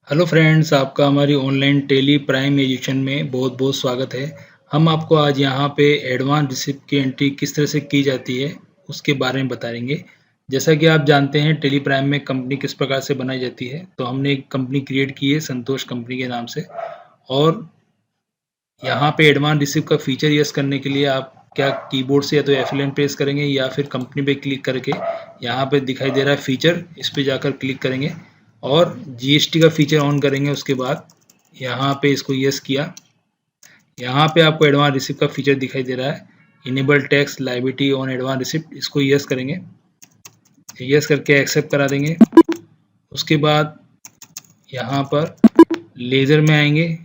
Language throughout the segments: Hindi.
हेलो फ्रेंड्स, आपका हमारी ऑनलाइन टेली प्राइम एजुकेशन में बहुत बहुत स्वागत है। हम आपको आज यहाँ पे एडवांस रिसिप्ट की एंट्री किस तरह से की जाती है उसके बारे में बताएंगे। जैसा कि आप जानते हैं टेली प्राइम में कंपनी किस प्रकार से बनाई जाती है, तो हमने एक कंपनी क्रिएट की है संतोष कंपनी के नाम से। और यहाँ पे एडवांस रिसिप्ट का फीचर यूज़ करने के लिए आप क्या कीबोर्ड से या तो F11 प्रेस करेंगे या फिर कंपनी पे क्लिक करके यहाँ पे दिखाई दे रहा है फीचर, इस पे जाकर क्लिक करेंगे और जीएसटी का फीचर ऑन करेंगे। उसके बाद यहाँ पे इसको यस किया, यहाँ पे आपको एडवांस रिसिप्ट का फीचर दिखाई दे रहा है, enable tax liability on advance receipt, इसको यस करेंगे। यस करके एक्सेप्ट करा देंगे। उसके बाद यहाँ पर लेज़र में आएंगे,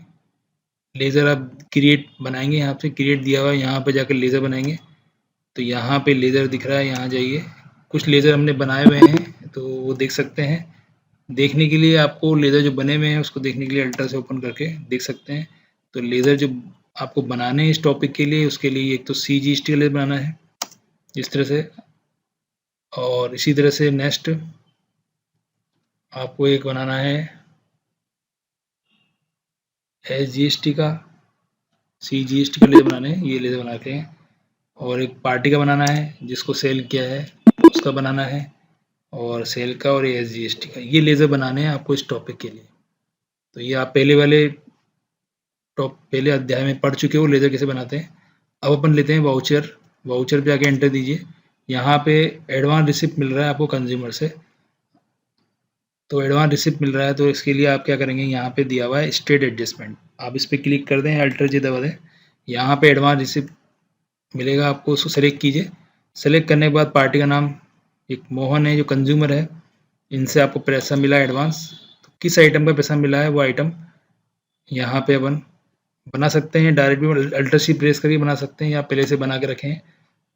लेज़र आप क्रिएट बनाएंगे, यहाँ पे क्रिएट दिया हुआ है, यहाँ पे जाकर लेज़र बनाएंगे। तो यहाँ पे लेज़र दिख रहा है, यहाँ जाइए। कुछ लेज़र हमने बनाए हुए हैं तो वो देख सकते हैं। देखने के लिए आपको लेज़र जो बने हुए हैं उसको देखने के लिए अल्ट्रा से ओपन करके देख सकते हैं। तो लेज़र जो आपको बनाने हैं इस टॉपिक के लिए, उसके लिए एक तो CGST का लेज़र बनाना है इस तरह से, और इसी तरह से नेक्स्ट आपको एक बनाना है SGST का, CGST का लेज़र बनाने हैं, ये लेज़र बनाते हैं। और एक पार्टी का बनाना है, जिसको सेल किया है उसका बनाना है, और सेल का और SGST का, ये लेज़र बनाने हैं आपको इस टॉपिक के लिए। तो ये आप पहले अध्याय में पढ़ चुके हो लेज़र कैसे बनाते हैं। अब अपन लेते हैं वाउचर। वाउचर पे आके एंटर दीजिए। यहाँ पे एडवांस रिसिप्ट मिल रहा है आपको कंज्यूमर से, तो एडवांस रिसिप्ट मिल रहा है, तो इसके लिए आप क्या करेंगे, यहाँ पे दिया हुआ है स्टेट एडजस्टमेंट, आप इस पर क्लिक कर दें, अल्टर जी दबा दें। यहाँ पे एडवांस रिसिप्ट मिलेगा आपको, उसको सेलेक्ट कीजिए। सेलेक्ट करने के बाद पार्टी का नाम एक मोहन है जो कंज्यूमर है, इनसे आपको पैसा मिला एडवांस, तो किस आइटम का पैसा मिला है वो आइटम यहाँ पे अपन बना सकते हैं। डायरेक्ट भी अल्टर सी प्रेस करके बना सकते हैं या पहले से बना के रखें।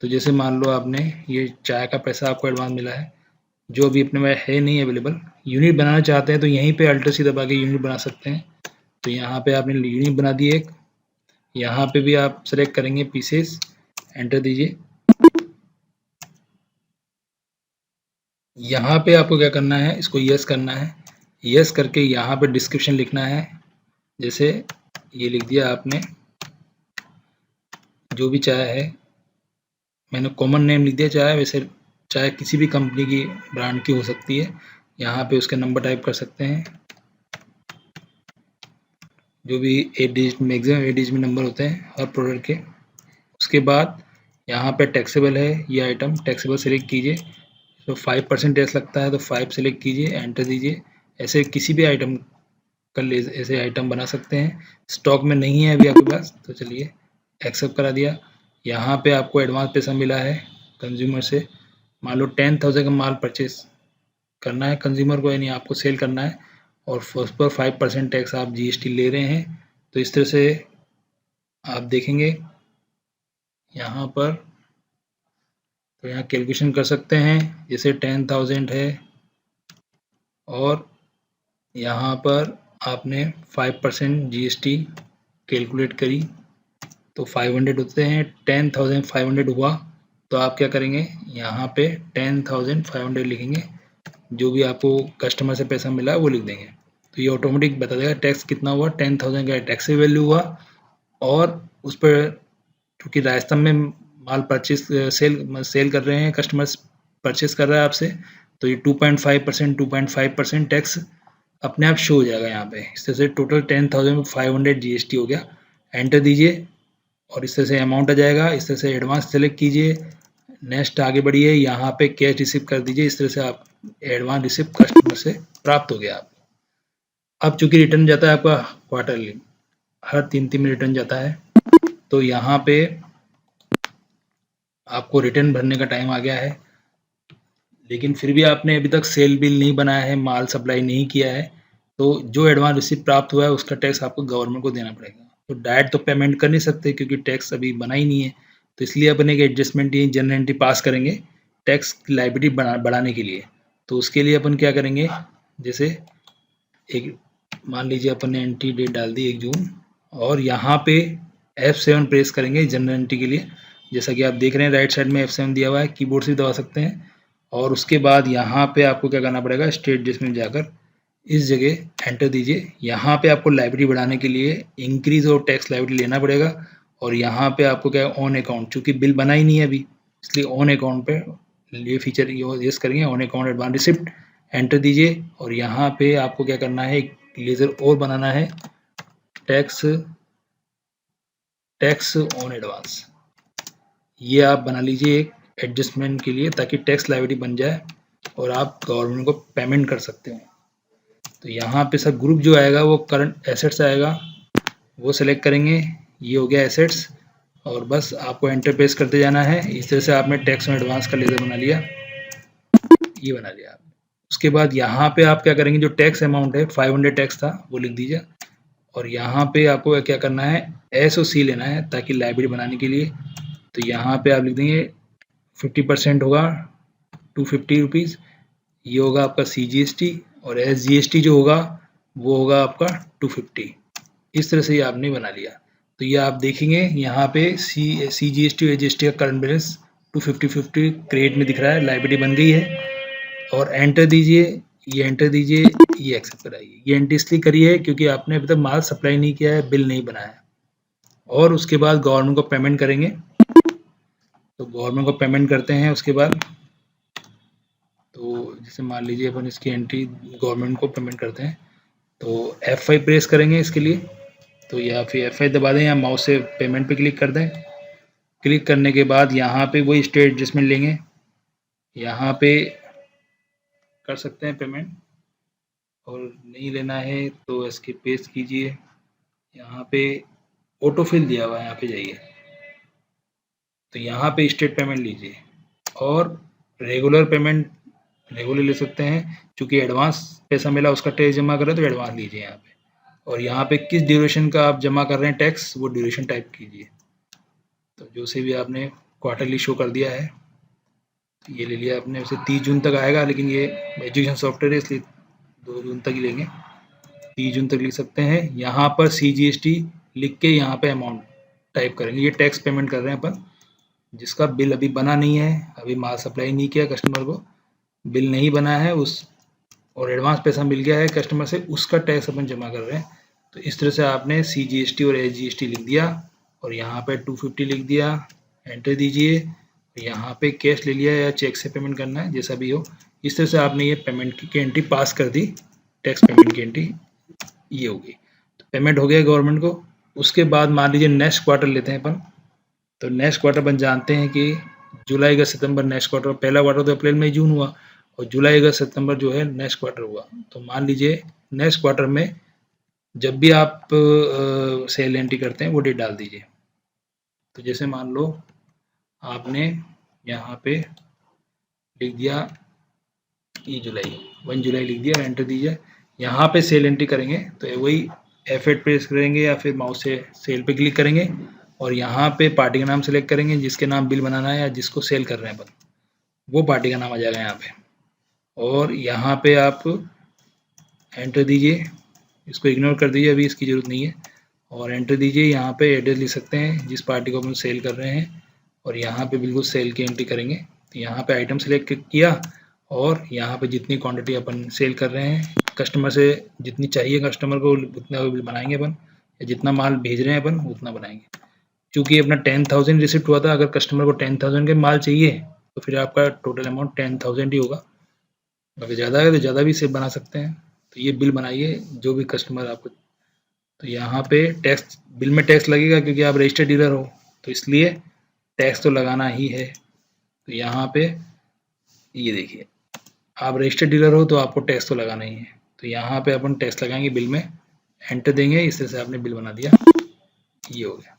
तो जैसे मान लो आपने ये चाय का पैसा आपको एडवांस मिला है, जो अभी अपने में है नहीं अवेलेबल, यूनिट बनाना चाहते हैं तो यहीं पे अल्टर सी दबा के यूनिट बना सकते हैं। तो यहाँ पे आपने यूनिट बना दी एक, यहाँ पे भी आप सेलेक्ट करेंगे पीसेस, एंटर दीजिए। यहाँ पे आपको क्या करना है, इसको यस करना है। यस करके यहाँ पे डिस्क्रिप्शन लिखना है, जैसे ये लिख दिया आपने, जो भी चाय है, मैंने कॉमन नेम लिख दिया चाय, वैसे चाय किसी भी कंपनी की ब्रांड की हो सकती है। यहाँ पे उसके नंबर टाइप कर सकते हैं, जो भी 8 डिजिट, मैक्सिमम 8 डिजिट में नंबर होते हैं हर प्रोडक्ट के। उसके बाद यहाँ पे टैक्सेबल है ये आइटम, टैक्सेबल सेलेक्ट कीजिए। तो 5% टैक्स लगता है तो 5 सेलेक्ट कीजिए, एंटर दीजिए। ऐसे किसी भी आइटम का ऐसे आइटम बना सकते हैं। स्टॉक में नहीं है अभी आपके पास, तो चलिए एक्सेप्ट करा दिया। यहाँ पे आपको एडवांस पैसा मिला है कंज्यूमर से, मान लो 10,000 का माल परचेस करना है कंज्यूमर को, यानी आपको सेल करना है, और उस पर 5% टैक्स आप GST ले रहे हैं। तो इस तरह से आप देखेंगे यहाँ पर, तो यहाँ कैलकुलेशन कर सकते हैं। जैसे 10,000 है और यहाँ पर आपने 5% GST कैलकुलेट करी तो 500 होते हैं। 10,500 हुआ तो आप क्या करेंगे, यहाँ पे 10,500 लिखेंगे, जो भी आपको कस्टमर से पैसा मिला वो लिख देंगे। तो ये ऑटोमेटिक बता देगा टैक्स कितना हुआ, 10,000 का टैक्स वैल्यू हुआ। और उस पर क्योंकि राजस्थान में माल परचेस सेल कर रहे हैं, कस्टमर्स परचेस कर रहा है आपसे, तो ये 2.5% टैक्स अपने आप शो हो जाएगा यहाँ पे। इस तरह से टोटल 10,500 GST हो गया। एंटर दीजिए और इस तरह से अमाउंट आ जाएगा। इस तरह से एडवांस सेलेक्ट कीजिए, नेक्स्ट आगे बढ़िए, यहाँ पे कैश रिसीव कर दीजिए। इस तरह से आप एडवांस रिसिप्ट कस्टमर से प्राप्त हो गया। आप अब चूंकि रिटर्न जाता है आपका क्वार्टरली, हर 3 में रिटर्न जाता है, तो यहाँ पे आपको रिटर्न भरने का टाइम आ गया है। लेकिन फिर भी आपने अभी तक सेल बिल नहीं बनाया है, माल सप्लाई नहीं किया है, तो जो एडवांस रिसिप्ट प्राप्त हुआ है उसका टैक्स आपको गवर्नमेंट को देना पड़ेगा। तो डायरेक्ट तो पेमेंट कर नहीं सकते क्योंकि टैक्स अभी बना ही नहीं है। तो इसलिए अपन एक एडजस्टमेंट ये जनरल एंट्री पास करेंगे टैक्स लायबिलिटी बढ़ाने के लिए। तो उसके लिए अपन क्या करेंगे, जैसे एक मान लीजिए अपन ने एंट्री डेट डाल दी 1 जून, और यहाँ पे F7 प्रेस करेंगे जनरल एंट्री के लिए। जैसा कि आप देख रहे हैं राइट साइड में F7 दिया हुआ है, कीबोर्ड से भी दबा सकते हैं। और उसके बाद यहाँ पे आपको क्या करना पड़ेगा, स्टेट एडजस्टमेंट जाकर इस जगह एंटर दीजिए। यहाँ पे आपको लाइब्रेरी बढ़ाने के लिए इंक्रीज और टैक्स लाइब्रेरी लेना पड़ेगा और यहाँ पे आपको क्या है ऑन अकाउंट, चूंकि बिल बना ही नहीं है अभी, इसलिए ऑन अकाउंट पे ये फीचर यूज करेंगे, on account advance receipt enter दीजिए। और यहाँ पे आपको क्या करना है, एक लेजर और बनाना है, टैक्स ऑन एडवांस, ये आप बना लीजिए एक एडजस्टमेंट के लिए, ताकि टैक्स लाइबिलिटी बन जाए और आप गवर्नमेंट को पेमेंट कर सकते हो। तो यहाँ पे सर ग्रुप जो आएगा वो करंट एसेट्स आएगा, वो सेलेक्ट करेंगे, ये हो गया एसेट्स, और बस आपको एंटर प्रेस करते जाना है। इस तरह से आपने टैक्स ऑन एडवांस का लेजर बना लिया, ये बना लिया आपने। उसके बाद यहाँ पे आप क्या करेंगे, जो टैक्स अमाउंट है 500 टैक्स था वो लिख दीजिए, और यहाँ पे आपको क्या करना है, SOC लेना है ताकि लाइब्रेरी बनाने के लिए। तो यहाँ पे आप लिख देंगे 50% होगा 250 रुपीज़, ये होगा आपका CGST, और SGST जो होगा वो होगा आपका 250। इस तरह से ये आपने बना लिया। तो ये आप देखेंगे यहाँ पे CGST और SGST का करंट बैलेंस 250 क्रेडिट में दिख रहा है, लाइब्रेरी बन गई है। और एंटर दीजिए, ये एंटर दीजिए, ये एक्सेप्ट कराइए। ये एंटर इसलिए करिए क्योंकि आपने अभी तक माल सप्लाई नहीं किया है, बिल नहीं बनाया। और उसके बाद गवर्नमेंट को पेमेंट करेंगे, तो गवर्नमेंट को पेमेंट करते हैं। उसके बाद तो जैसे मान लीजिए अपन इसकी एंट्री गवर्नमेंट को पेमेंट करते हैं, तो F5 प्रेस करेंगे इसके लिए, तो या फिर F5 दबा दें या माउस से पेमेंट पे क्लिक कर दें। क्लिक करने के बाद यहाँ पे वही स्टेट एडजस्टमेंट लेंगे, यहाँ पे कर सकते हैं पेमेंट, और नहीं लेना है तो इसके पेस्ट कीजिए। यहाँ पे ऑटोफिल दिया हुआ है, यहाँ पे जाइए, तो यहाँ पे स्टेट पेमेंट लीजिए, और रेगुलर पेमेंट रेगुलर ले सकते हैं, क्योंकि एडवांस पैसा मिला उसका टैक्स जमा करें तो एडवांस लीजिए यहाँ पे। और यहाँ पे किस ड्यूरेशन का आप जमा कर रहे हैं टैक्स, वो ड्यूरेशन टाइप कीजिए। तो जो से भी आपने क्वार्टरली शो कर दिया है, ये ले लिया आपने, उसे 30 जून तक आएगा, लेकिन ये एजुकेशन सॉफ्टवेयर है इसलिए 2 जून तक ही लेंगे, 30 जून तक लिख सकते हैं। यहाँ पर CGST लिख के यहाँ पे अमाउंट टाइप करेंगे, ये टैक्स पेमेंट कर रहे हैं अपन, जिसका बिल अभी बना नहीं है, अभी माल सप्लाई नहीं किया कस्टमर को, बिल नहीं बना है उस, और एडवांस पैसा मिल गया है कस्टमर से, उसका टैक्स अपन जमा कर रहे हैं। तो इस तरह से आपने CGST और SGST लिख दिया, और यहाँ पे 250 लिख दिया, एंटर दीजिए। यहाँ पे कैश ले लिया या चेक से पेमेंट करना है, जैसा भी हो। इस तरह से आपने ये पेमेंट की एंट्री पास कर दी, टैक्स पेमेंट की एंट्री ये होगी। तो पेमेंट हो गया गवर्नमेंट को। उसके बाद मान लीजिए नेक्स्ट क्वार्टर लेते हैं अपन, तो नेक्स्ट क्वार्टर अपन जानते हैं कि जुलाई अगस्त सितंबर नेक्स्ट क्वार्टर, पहला क्वार्टर तो अप्रैल मई जून हुआ, और जुलाई अगस्त सितंबर जो है नेक्स्ट क्वार्टर हुआ। तो मान लीजिए नेक्स्ट क्वार्टर में जब भी आप सेल एंट्री करते हैं वो डेट डाल दीजिए। तो जैसे मान लो आपने यहाँ पे लिख दिया ये जुलाई, 1 जुलाई लिख दिया, एंटर दीजिए। यहाँ पे सेल एंट्री करेंगे तो वही F8 प्रेस करेंगे या फिर माउस से सेल पे क्लिक करेंगे, और यहाँ पे पार्टी का नाम सेलेक्ट करेंगे, जिसके नाम बिल बनाना है या जिसको सेल कर रहे हैं अपन, वो पार्टी का नाम आ जाएगा यहाँ पे। और यहाँ पे आप एंटर दीजिए, इसको इग्नोर कर दीजिए, अभी इसकी ज़रूरत नहीं है, और एंटर दीजिए। यहाँ पे एड्रेस लिख सकते हैं जिस पार्टी को अपन सेल कर रहे हैं, और यहाँ पे बिल्कुल सेल की एंट्री करेंगे। तो यहाँ पे आइटम सेलेक्ट किया, और यहाँ पे जितनी क्वांटिटी अपन सेल कर रहे हैं, कस्टमर से जितनी चाहिए कस्टमर को उतना बिल बनाएंगे अपन, या जितना माल भेज रहे हैं अपन उतना बनाएंगे। क्योंकि अपना 10,000 रिसिप्ट हुआ था, अगर कस्टमर को 10,000 के माल चाहिए तो फिर आपका टोटल अमाउंट 10,000 ही होगा। अगर ज़्यादा है तो ज़्यादा भी सेव बना सकते हैं। तो ये बिल बनाइए जो भी कस्टमर आपको। तो यहाँ पे टैक्स, बिल में टैक्स लगेगा क्योंकि आप रजिस्टर्ड डीलर हो, तो इसलिए टैक्स तो लगाना ही है। तो यहाँ पे ये देखिए, आप रजिस्टर्ड डीलर हो तो आपको टैक्स तो लगाना ही है। तो यहाँ पे अपन टैक्स लगाएंगे बिल में, एंटर देंगे। इस तरह से आपने बिल बना दिया, ये हो गया।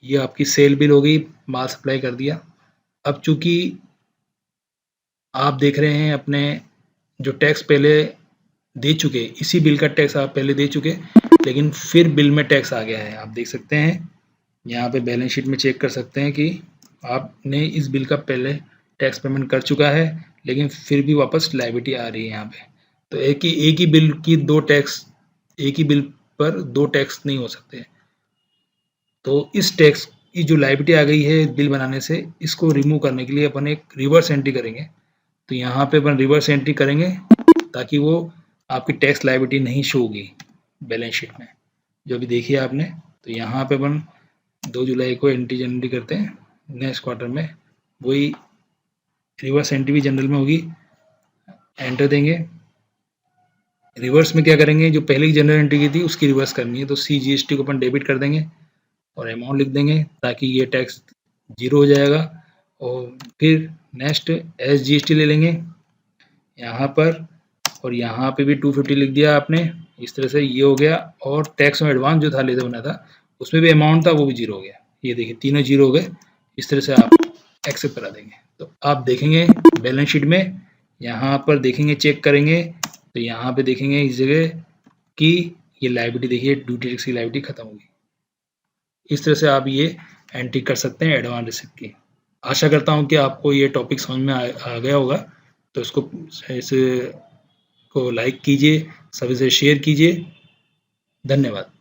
ये आपकी सेल बिल हो गई, माल सप्लाई कर दिया। अब चूंकि आप देख रहे हैं अपने जो टैक्स पहले दे चुके, इसी बिल का टैक्स आप पहले दे चुके, लेकिन फिर बिल में टैक्स आ गया है। आप देख सकते हैं यहाँ पे बैलेंस शीट में चेक कर सकते हैं कि आपने इस बिल का पहले टैक्स पेमेंट कर चुका है, लेकिन फिर भी वापस लायबिलिटी आ रही है यहाँ पे। तो एक ही बिल की दो टैक्स, एक ही बिल पर दो टैक्स नहीं हो सकते। तो इस टैक्स की जो लायबिलिटी आ गई है बिल बनाने से, इसको रिमूव करने के लिए अपन एक रिवर्स एंट्री करेंगे। तो यहाँ पे अपन रिवर्स एंट्री करेंगे ताकि वो आपकी टैक्स लायबिलिटी नहीं शो होगी बैलेंस शीट में। जो अभी देखी है आपने, तो यहाँ पे अपन 2 जुलाई को एंट्री जनरली करते हैं नेक्स्ट क्वार्टर में, वही रिवर्स एंट्री भी जनरल में होगी। एंटर देंगे। रिवर्स में क्या करेंगे, जो पहले की जनरल एंट्री की थी उसकी रिवर्स करनी है, तो CGST को अपन डेबिट कर देंगे और अमाउंट लिख देंगे ताकि ये टैक्स 0 हो जाएगा। और फिर नेक्स्ट SGST ले लेंगे यहाँ पर, और यहाँ पे भी 250 लिख दिया आपने। इस तरह से ये हो गया। और टैक्स में एडवांस जो था लेते बना था उसमें भी अमाउंट था, वो भी 0 हो गया। ये देखिए तीनों 0 हो गए। इस तरह से आप एक्सेप्ट करा देंगे। तो आप देखेंगे बैलेंस शीट में, यहाँ पर देखेंगे, चेक करेंगे, तो यहाँ पे देखेंगे इस जगह कि ये लायबिलिटी देखिए, ड्यूटी टैक्स की लायबिलिटी खत्म होगी। इस तरह से आप ये एंट्री कर सकते हैं एडवांस रिसिप्ट की। आशा करता हूँ कि आपको ये टॉपिक समझ में आ गया होगा। तो इसको इस को लाइक कीजिए, सभी से शेयर कीजिए। धन्यवाद।